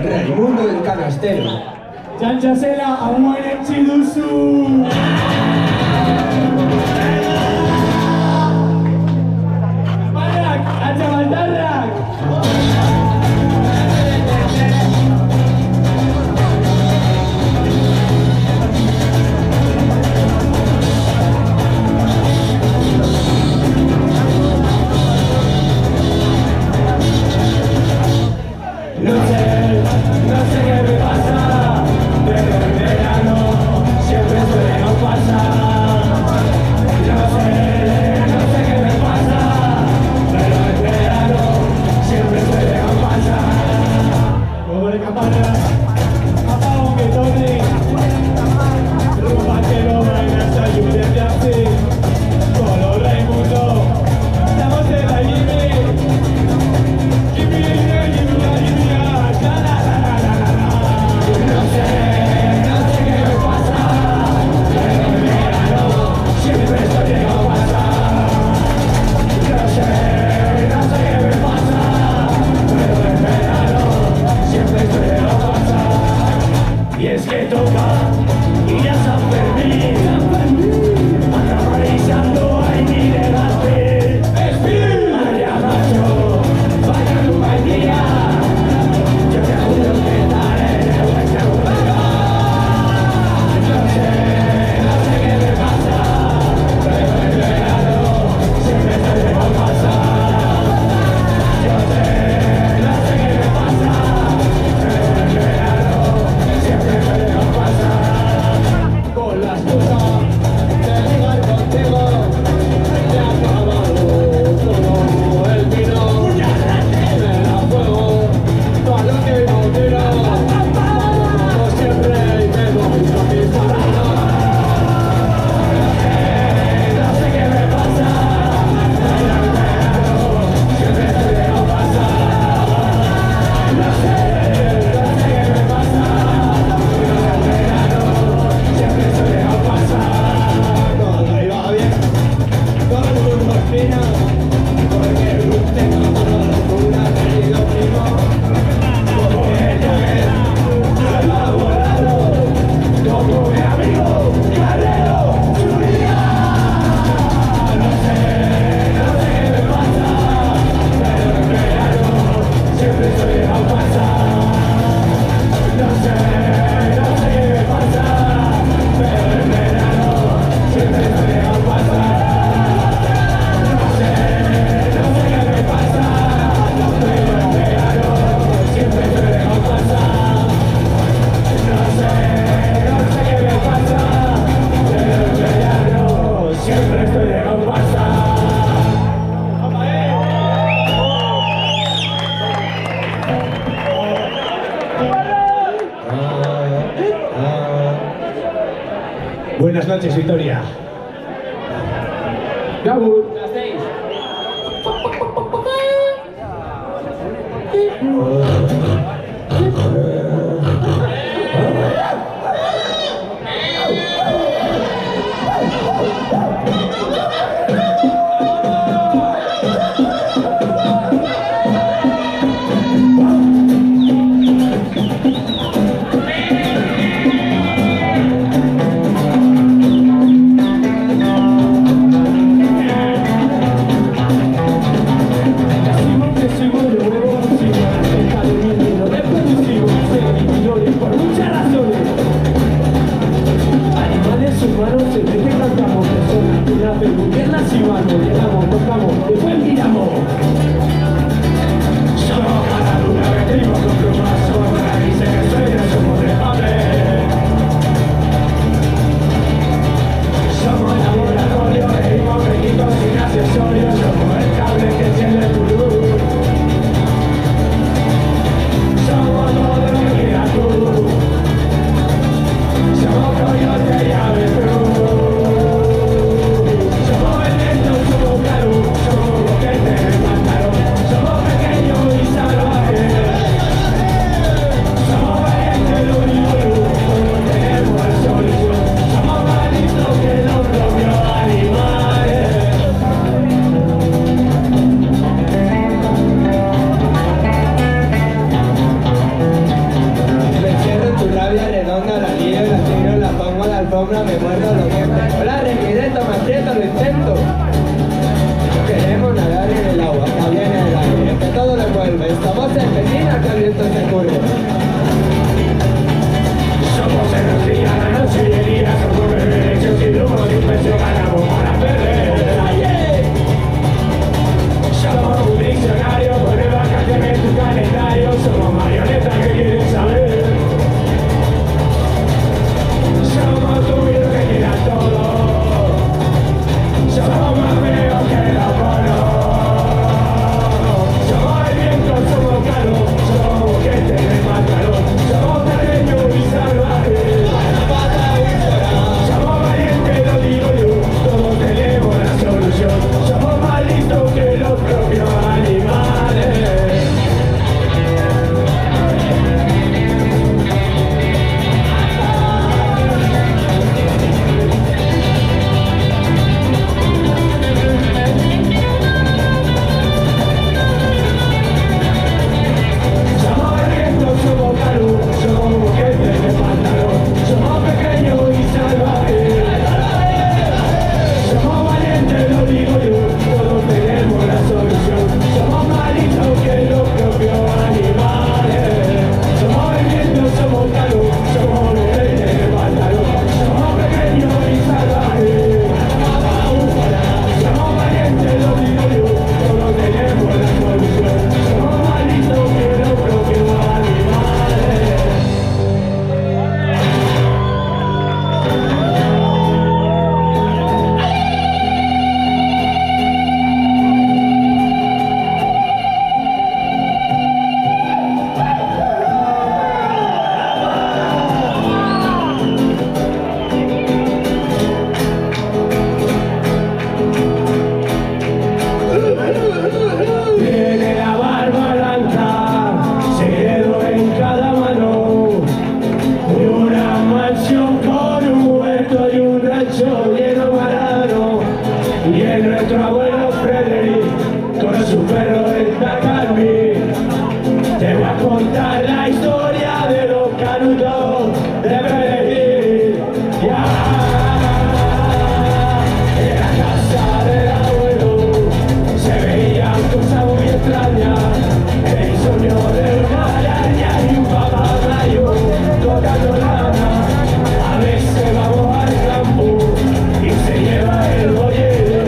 Raimundo del Canastero. Txantxasela, hauen etxi duzu! Balak, atxabaldarrak! No sé qué me pasa, pero en verano siempre suele no pasar. No sé qué me pasa, pero en verano siempre suele no pasar. Pobre campana, apago que torne, roba que no vayas a ayudarte así. Solo Raimundo, estamos en la libre. Y es que toca ir a San Fermín, acabarizando ahí ni de Gaspín. María Macho, vaya tu buen día, yo te juro que estaré de vuelta conmigo. No sé qué me pasa, pero en verano siempre estoy de pasar. No sé qué me pasa, pero en verano siempre estoy de pasar. Con las cosas de jugar contigo, te ha acabado todo el vino. Me la juego, para lo que no tiro, como siempre y me voy a mis paradas. No sé qué me pasa, pero en verano siempre estoy de pasar. No sé qué me pasa, pero en verano siempre estoy de pasar. Todo iba bien, todo el mundo opina, porque usted no para la locura, querido primo. Porque yo he volado, como mi amigo Carrero Zúñiga. No sé qué me pasa, pero en verano siempre estoy de pasar. No sé qué me pasa, pero en verano siempre estoy de pasar. No sé qué me pasa, pero en verano siempre estoy de pasar. No sé qué me pasa, pero en verano siempre estoy de pasar. Buenas noches, Victoria. Gabur. Las 6. Somos Argentina, que el viento se curve. Somos energía, la noche y el día, somos derechos y lumos y un peso ganamos para perder. Somos un diccionario, pone vacaciones en tu calendario, somos marionetas que quieren saber. Somos tu vida que quiera todo, somos más feos que los monos. Somos el viento, somos calor, somos gente de mal calor, somos pequeños y salvajes. Somos valientes, lo digo yo, todos tenemos la solución. Somos más listos que los propios animales. Somos valientes, somos calor, somos gente de pantalón, somos pequeños y salvajes. Somos valientes, lo digo yo, todos tenemos la solución. Somos más listos que los propios animales. Somos valientes, somos calor, somos gente de pantalón, somos pequeños y salvajes. Somos valientes, lo digo yo, todos tenemos la solución. Somos más listos que los propios animales. Tiene la barba blanca, cedo en cada mano, y una mansión con un huerto y un rancho lleno marano. Y es nuestro abuelo Frederick con su perro el Tacarmi. Te voy a contar la historia de los canutos de Frederick. En la casa del abuelo se veían cosas muy extrañas. El sueño de una araña y un papagayo tocando lana. A veces vamos al campo y se lleva el bollete.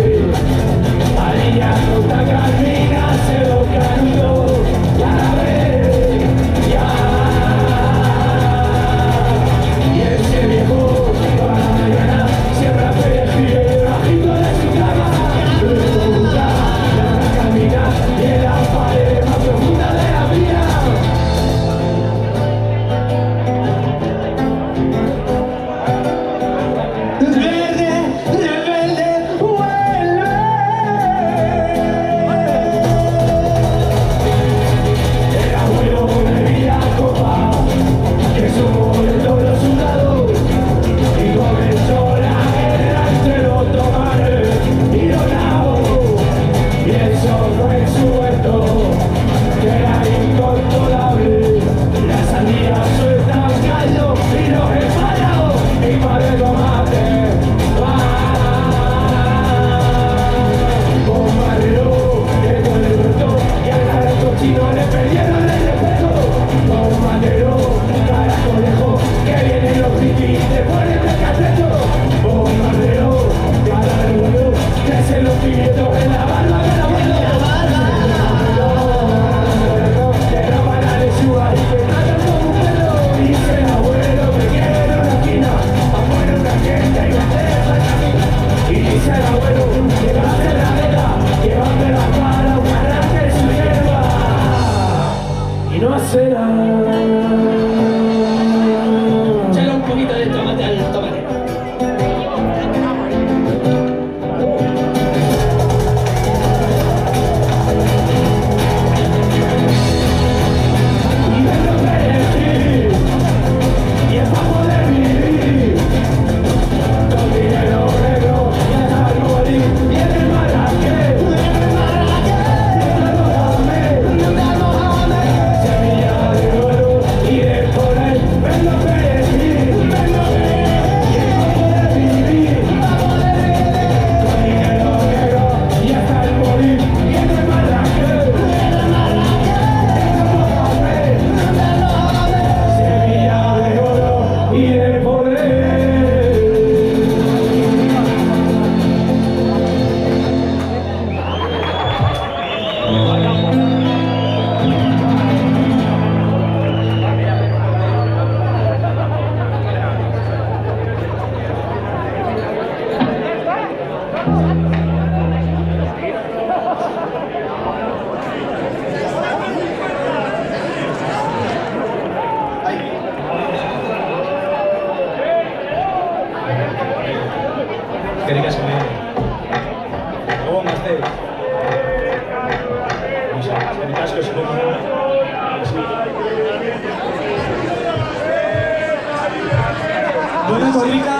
korrika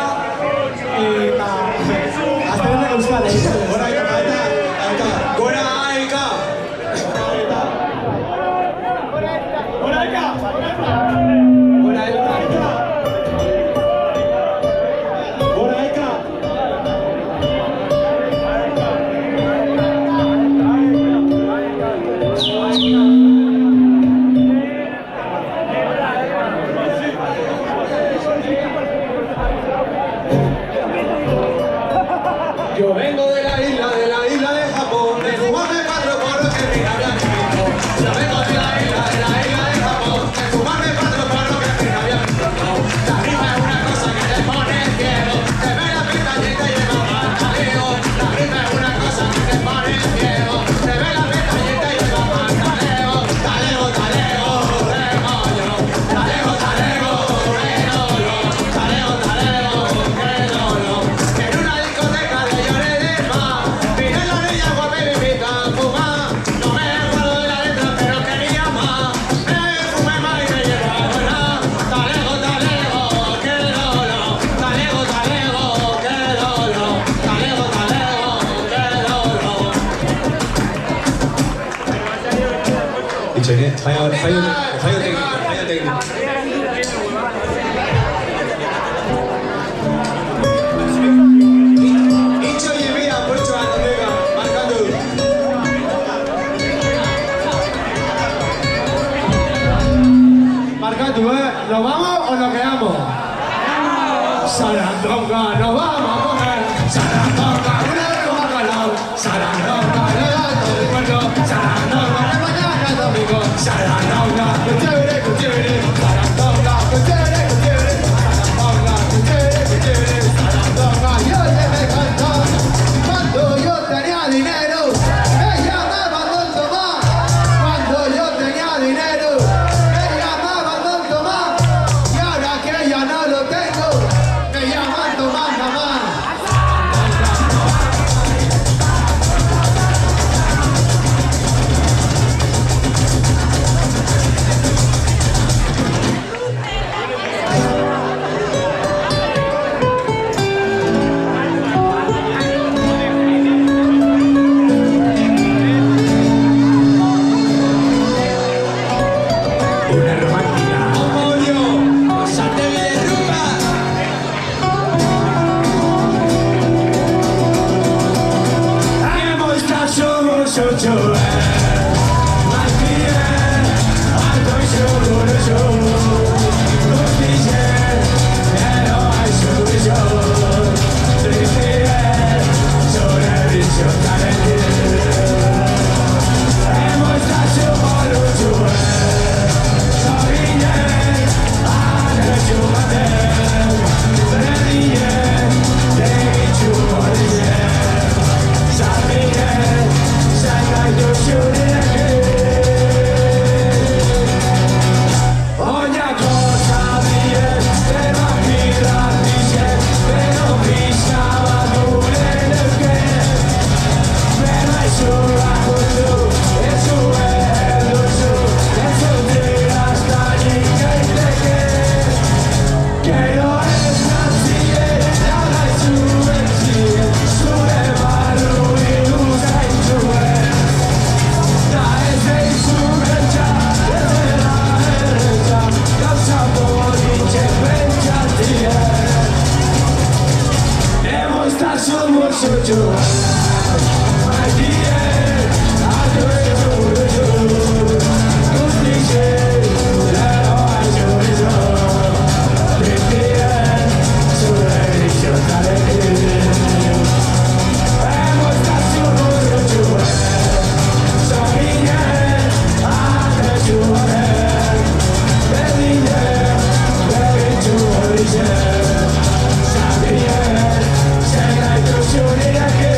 eta azterrenak euskal Gora aika. Gora aika. Yo vengo de la isla de Japón, de fumarme 4 porros que me habían visto. Yo vengo de la isla de Japón, de fumarme 4 porros que me habían visto. La rima es una cosa que te pone ciego, te ve la pestañita y lleva mal jaleo. La rima es una cosa que te pone ciego, te ve la pestañita y lleva mal jaleo. Talego, talego, remollo, talego, talego, renolo, talego, talego, renolo. Que en una discoteca de lloré de más, vine a la orilla guapa y me invitan a fumar. No me acuerdo de la letra, pero quería más. Me fumé más y me llevo a volar. Talego, talego, que lolo. Talego, talego, que lolo. Talego, talego, que lolo. 이쪽에 파이어 técnico. Icho y Mía, por eso ando nega, marcando. Marcatu, ¿nos vamos o nos quedamos? Sarandonga, nos vamos a comer. Sarandonga, una vez más calado. Sarandonga, le da todo el cuerpo. Sarandonga, de mañana a domingo. Sarandonga, que chévere, que chévere. Sarandonga, que chévere, que chévere. Sarandonga, que chévere, que chévere. Sarandonga, y oye me cantó. Cuando yo tenía dinero, me llamaban Don Tomás. Cuando yo tenía dinero, me llamaban Don Tomás. Y ahora que ya no lo tengo, me llaman Tomás nada más. Una romántica. Amonio, Santelli de rumba. Hemos estado nosotros. Más bien, alto y seguro yo. Nos dicen que no hay solución. Triste, sobre visión talentosa. Hemos estado nosotros. Sabía, se la ilusión era que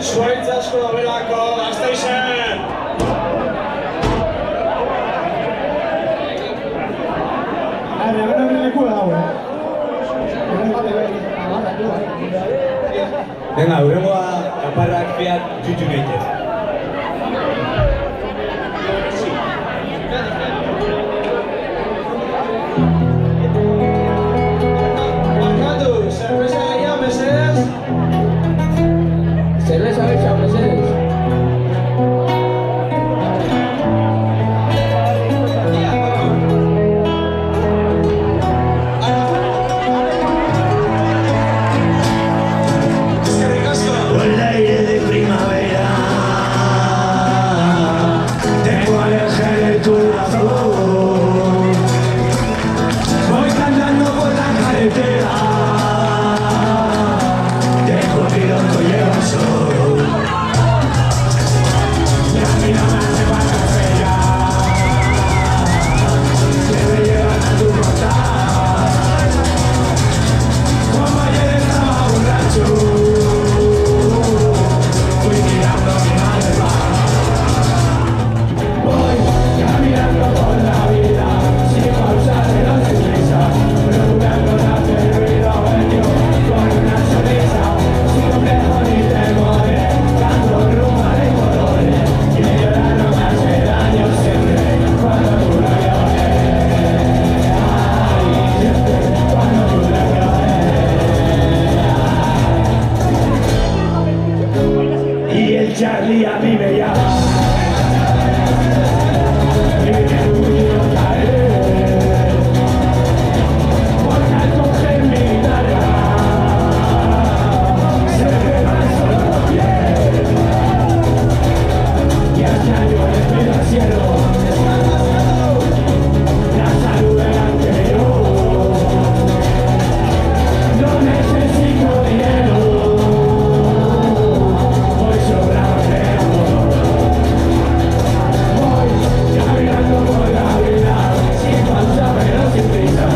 Zuaitz asko daudelako, Gasteizen! Venga, hurrengoa kaparrak fiat jutu naitez. Barkatu, zerbeza gehiago, mesedez? Cerveza hecha, mesedez. Eskerrik asko! Con el aire de primavera tengo alergia en el corazón. Voy cantando por la carretera, tengo piloto y llevo sol. Y a mí no me hace falta feria, que me llevan a tu portal. Como ayer estaba borracho, fui mirando mi malva. Voy caminando por la vida, sin pausar de las sonrisas, procurando no hacer ruido bello con una sonrisa, sin complejo ni temores, dando rumba de colores, que llorar no me hace daño siempre cuando tú lo llores. Ay, siempre cuando tú lo llores. Y el Charlie a mí me llama. Y me quiero caer, porque al coger mi guitarra se me van solo los pies. Y hasta yo le pido al cielo la salud delante de yo. No necesito dinero, voy sobrado de amor. Voy caminando por la vida, sin pausa pero sin prisa,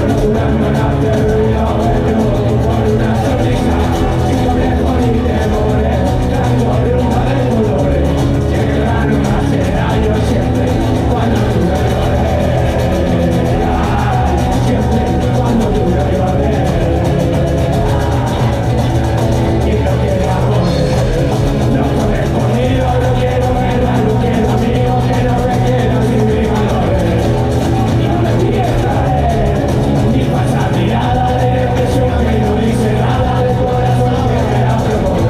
procurando no hacer ruido bello por una sonrisa, sin complejo ni temores, dando rumba de colores, que llorar no me hace daño siempre cuando tú lo llores. Siempre cuando tú lo llores. Y no quiero amor, no correspondido, no quiero verdad, no quiero amigo, que no me quiero sin mis valores. Y no me pierdas, ni pasar mirada de depresión que no dice nada de corazón que me da temor.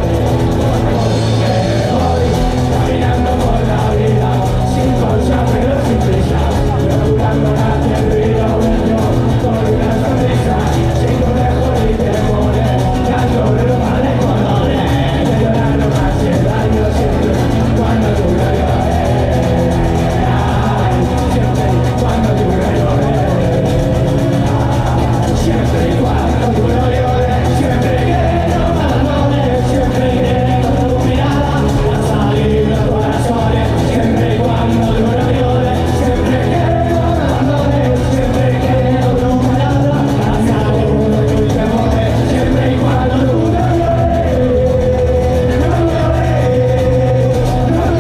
Voy caminando por la vida, sin pausa pero sin prisa, procurando no hacer ruido bello con una sonrisa, sin complejo ni temores, dando rumba de colores, que llorar no me hace daño siempre cuando tú lo llores. Ay, siempre cuando tú lo llores. Siempre y cuando tú lo llores, siempre que no me abandones, siempre que con tu mirada vas a salir los corazones, siempre y cuando tú lo llores, siempre que no me abandones, siempre que con tu mirada vas a salir tus temores, siempre y cuando tú lo llores, no llores, no llores.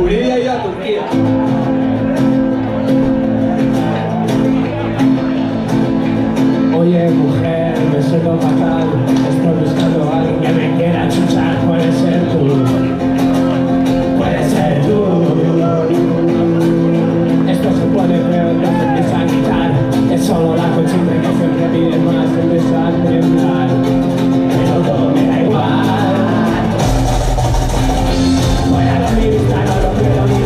Uribe y a Turquía. Oye mujer, me siento fatal, estoy buscando a alguien que me quiera chuchar, puede ser tú, puede ser tú. Esto se pone peor, no se empieza a quitar, es solo la costumbre que siempre pide más, empieza a temblar, pero todo me da igual. Voy a dormir, no lo quiero.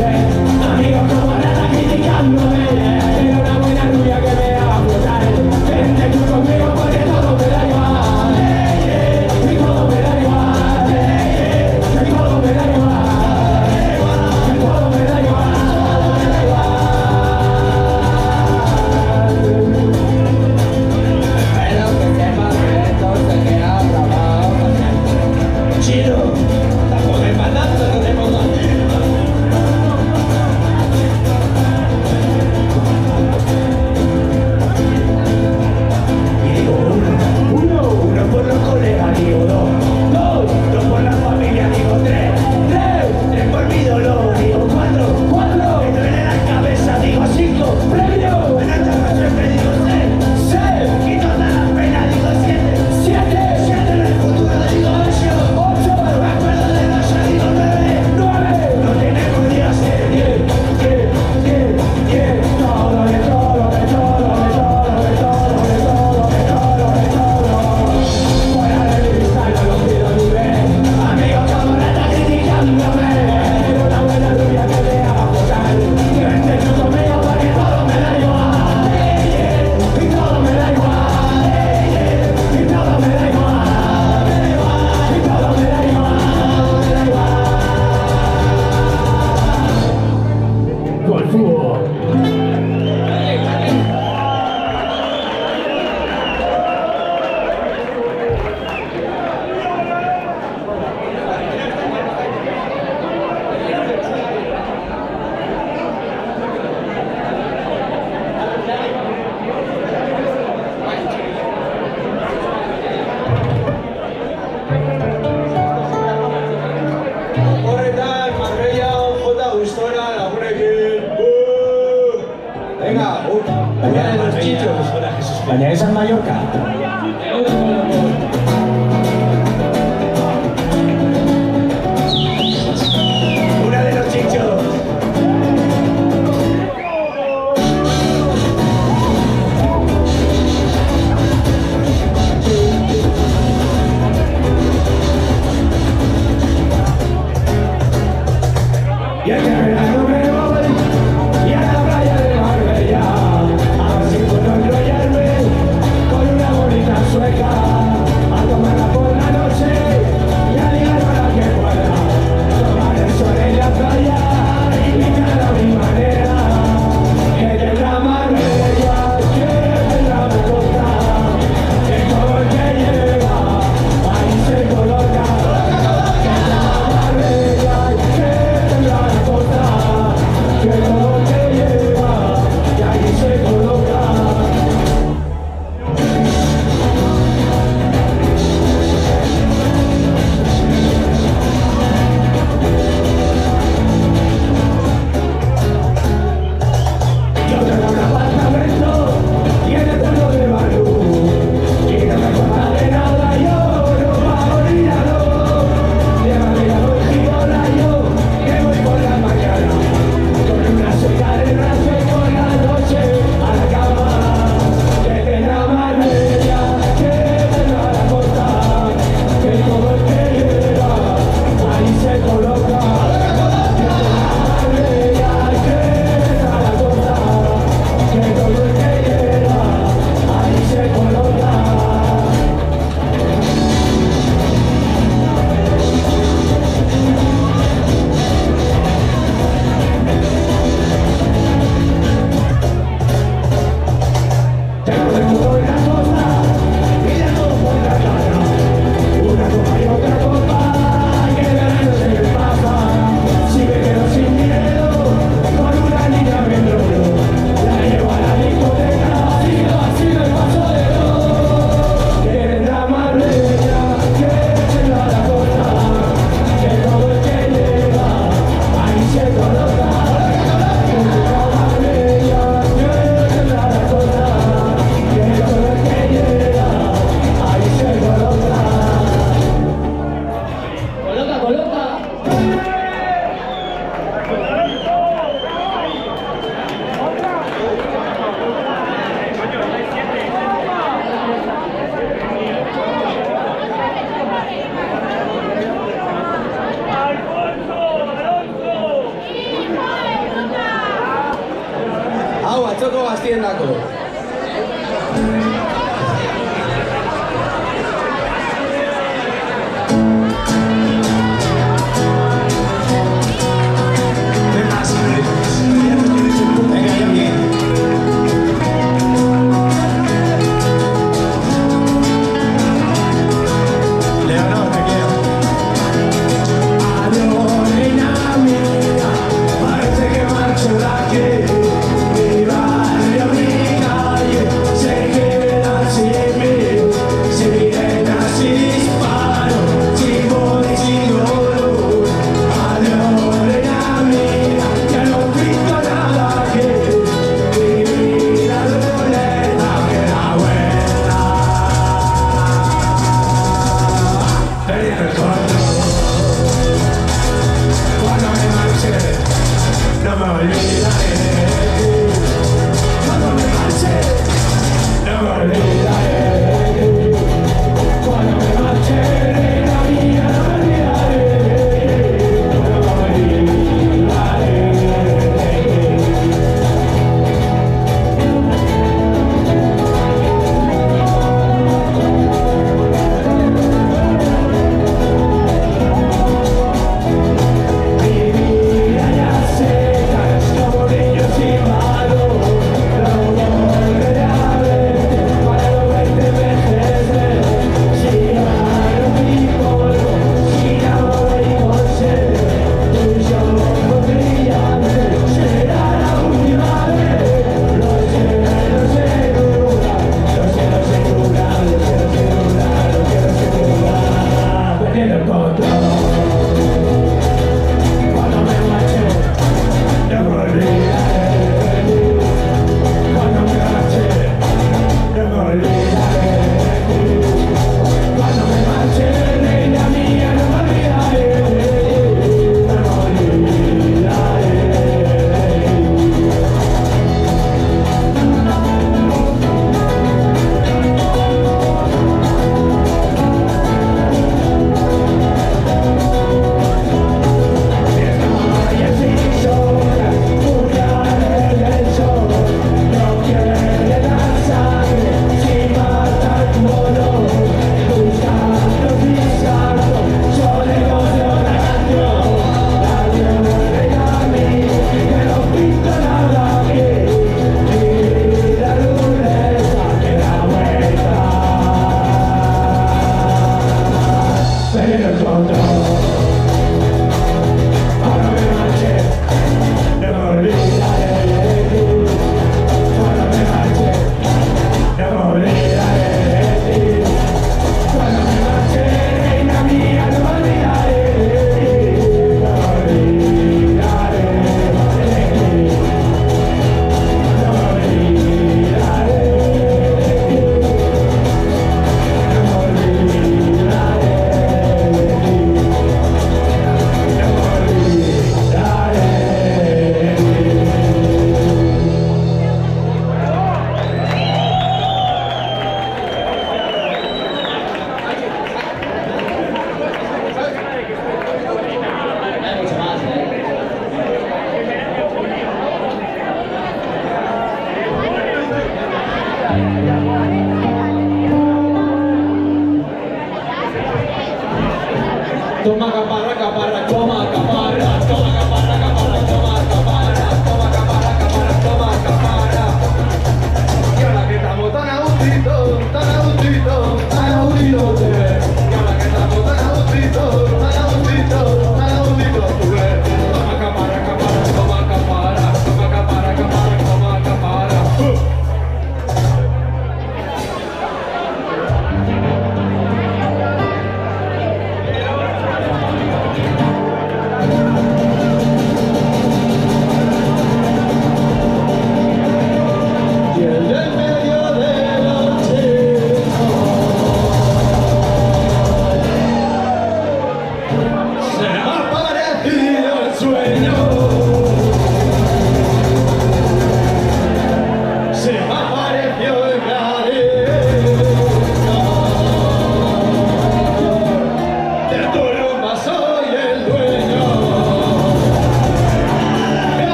Baina esan Mallorca. Una de los chichos. Y este verano me voy y a la playa de Marbella, a ver si puedo enrollarme con una bonita sueca, a tomarla por la noche y a ligar a la que pueda, tomar el sol en la playa y pintar a mi manera, que tendrá Marbella, que tendrá la costa, que todo el que llega ahí se coloca. Que todo lo que lleva y ahí se coloca. Yo tengo un apartamento y en el pueblo de Barú y no me cuesta de nada, yo no pago ni nada. Llévame a Girona, yo que voy por la mañana con una sueca de brazo y por la noche a la cama. Que tendrá Marbella, que tendrá la costa, que todo el que llega ahí se coloca. Que tendrá Marbella, que tendrá la costa, que todo el que llega ahí se coloca. Tengo de todo en la costa y de todo por la cara. Una copa y otra copa, que el verano se me pasa. Si me quedo sin dinero, con una niña me enrollo. La llevo a la discoteca, así me paso de todo. Que tendrá Marbella, que tendrá la costa, que todo el que llega ahí se coloca. Que tendrá Marbella, que tendrá la costa, que todo el que llega ahí se coloca. Coloca, coloca. Hau, atzoko gaztiendako. Venga, ya bien. Leonor, te quiero. Adiós, reina mía, parece que marcho de aquí. Mi barrio, mi calle, se queda sin mí. Si vienen si disparo, si voy sin dolor. Adiós, reina mía, ya no pinto nada aquí. Mi vida dolenta que la buena. Feliz recuerdo. Cuando me marché, no me olvidaré. Cuando me marché, no me olvidaré. Cuando me marché, reina mía, no me olvidaré. No me olvidaré. Mi vida ya se cansó.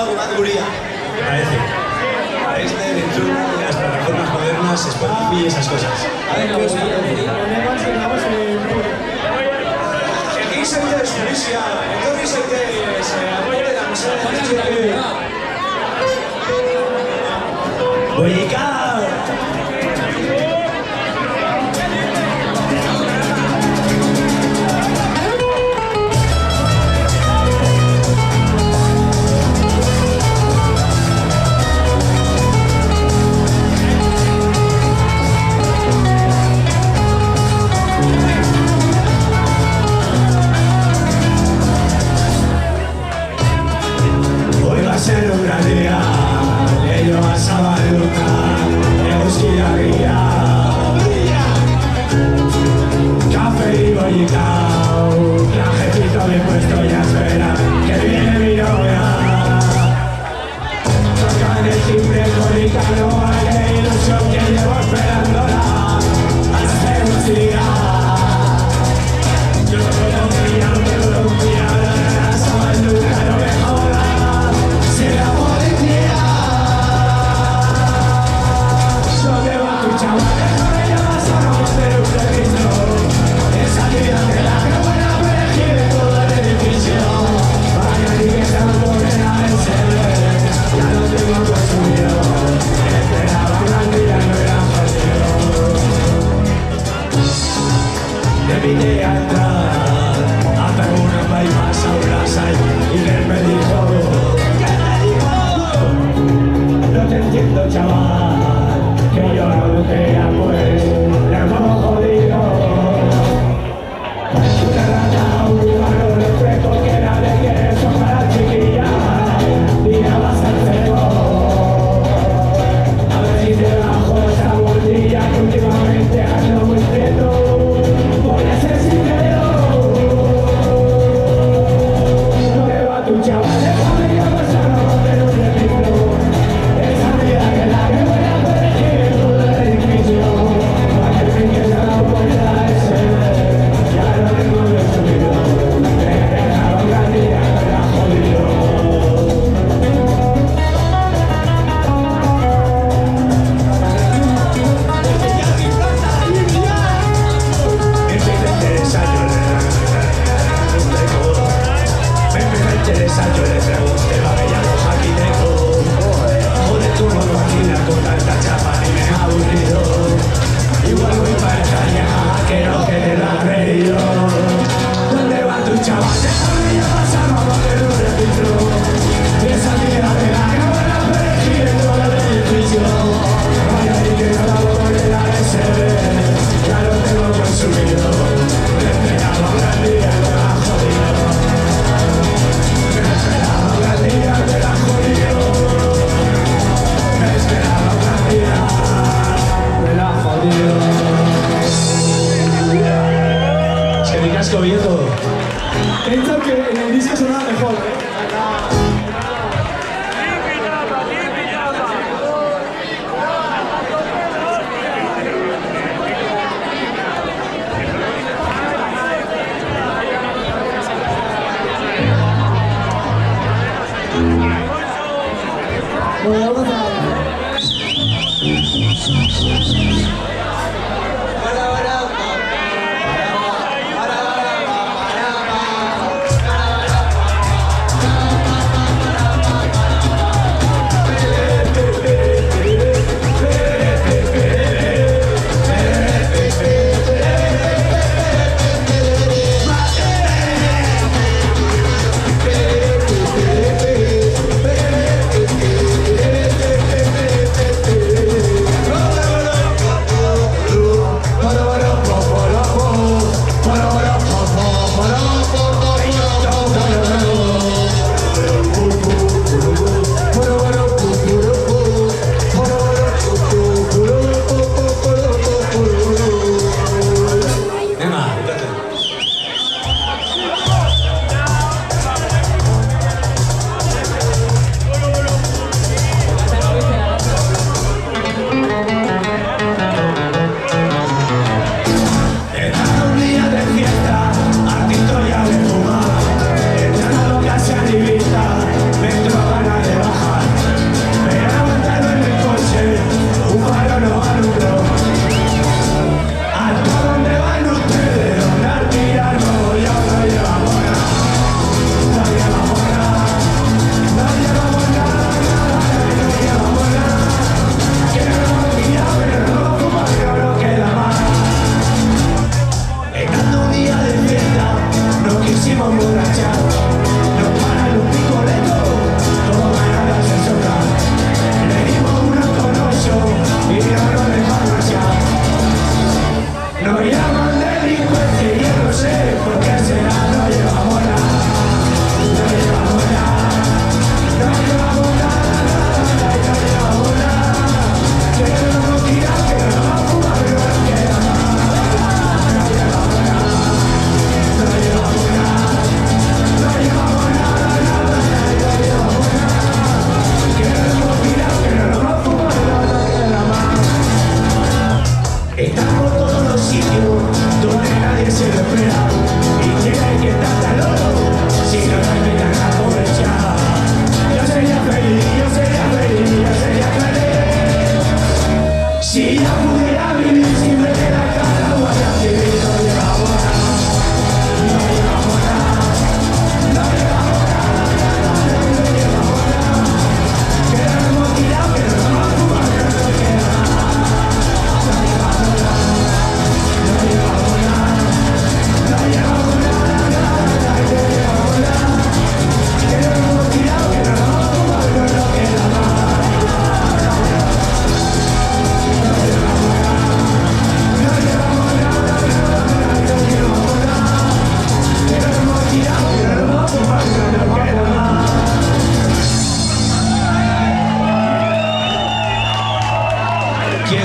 bat guria. Parece. Este dentro de las plataformas modernas, Spotify y esas cosas. Egin zaitez, polizia, etorri zaitez, apoiera, mesedez. ¡Boica!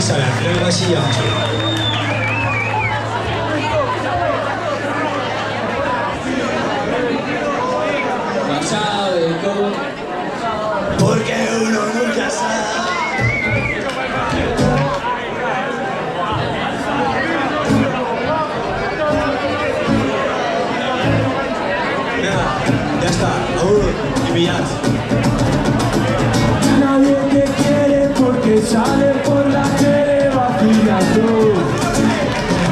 下来，没关系啊。 Porque uno nunca sabe. Venga, ya está, Agur y Villat. Nadie te quiere porque sale por la tele vacilando.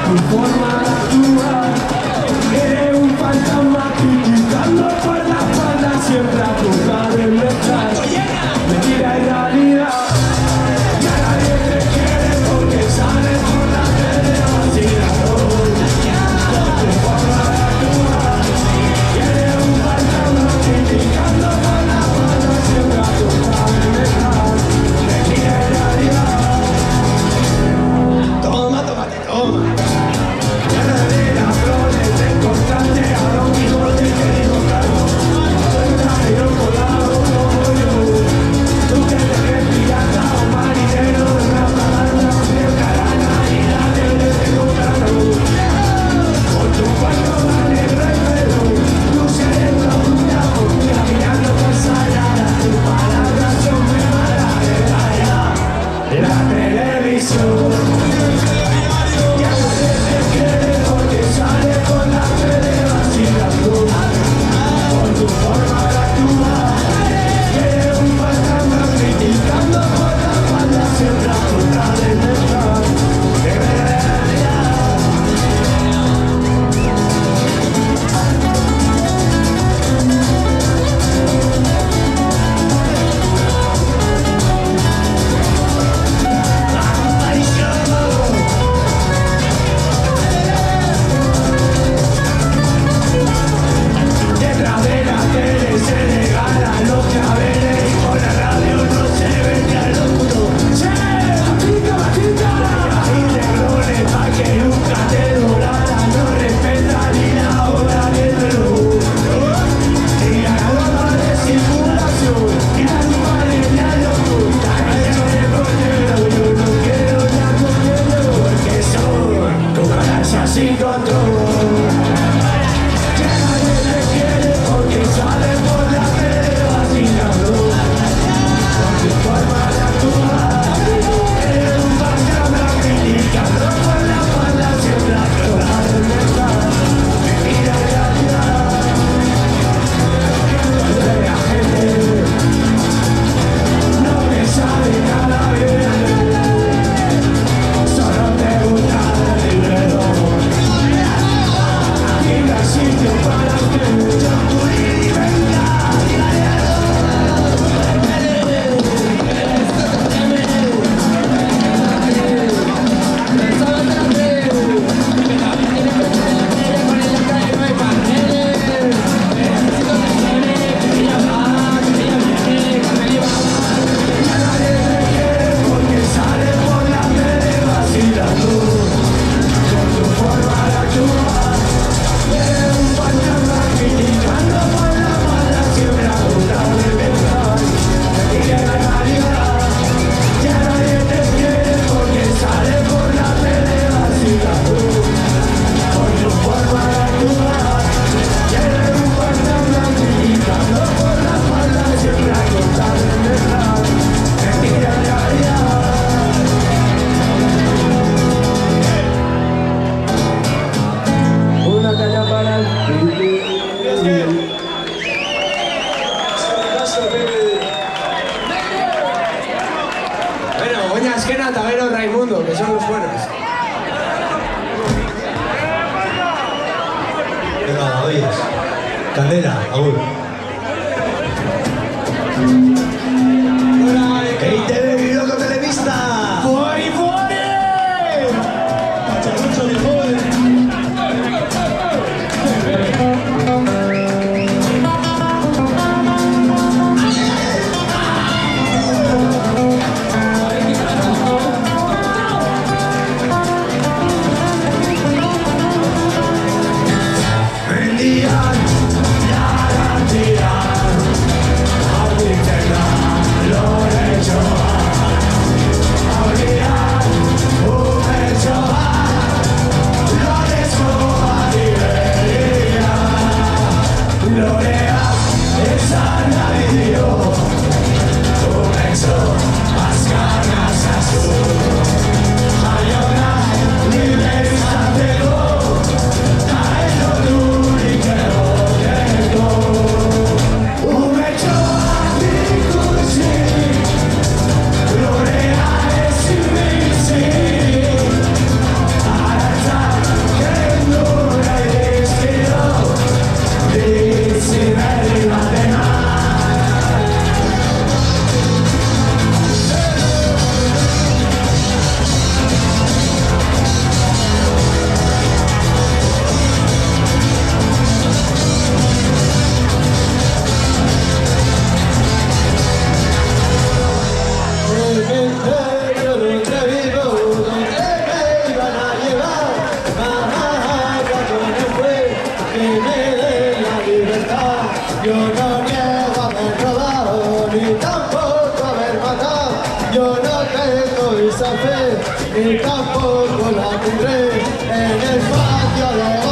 Tu forma de actuar, eres un fantasma criticando por la espalda siempre a tocar el metal. Mentira y realidad. Ya nadie te quiere porque sale por la tele vacilando. Tu forma de actuar, eres un fantasma criticando por la espalda siempre a tocar el metal. Mentira y realidad. Toma, tómate, toma. La televisión ya nadie te quiere porque sale con la tele vacilando. Por tu forma de actuar, eres un fantasma criticando por la espalda siempre a tocar el metal. De realidad. Detrás de la tele se regalan los claveles y por la radio no se vende al mundo. ¡Che! ¡Batica, batica! Y negrones pa' que nunca te doblara, no respeta ni la hora ni el reloj. Y la goma de circulación, y la luma de diálogo, la canción de portero, yo no quiero ya comiendo, porque son cucarachas sin control. Porque sale por la tele vacilando. Por tu forma de actuar, eres un fantasma criticando por la espalda siempre a tocar el metal. Mentira y realidad. La gente no te sabe nada bien. Solo te gusta el dinero. Aquí no hay sitio para usted. Porque sale por la tele vacilando. Con tu forma de actuar, eres un fantasma criticando por la espalda siempre a tocar el metal. Mentira y realidad. Ya nadie te quiere porque sale por la tele vacilando. Con tu forma de actuar, eres un fantasma criticando por la espalda siempre a tocar el metal. Mentira y realidad. Una caña para el Bueno, Oña Esquena, Tabero, Raimundo, que son los buenos. Venga, oyes. Candela, Agur. ¡Ey, TV Biloco Televista! ¡Fuori, fuori! ¡Mucho de joven! Mendian, la y tampoco la tendré en el patio de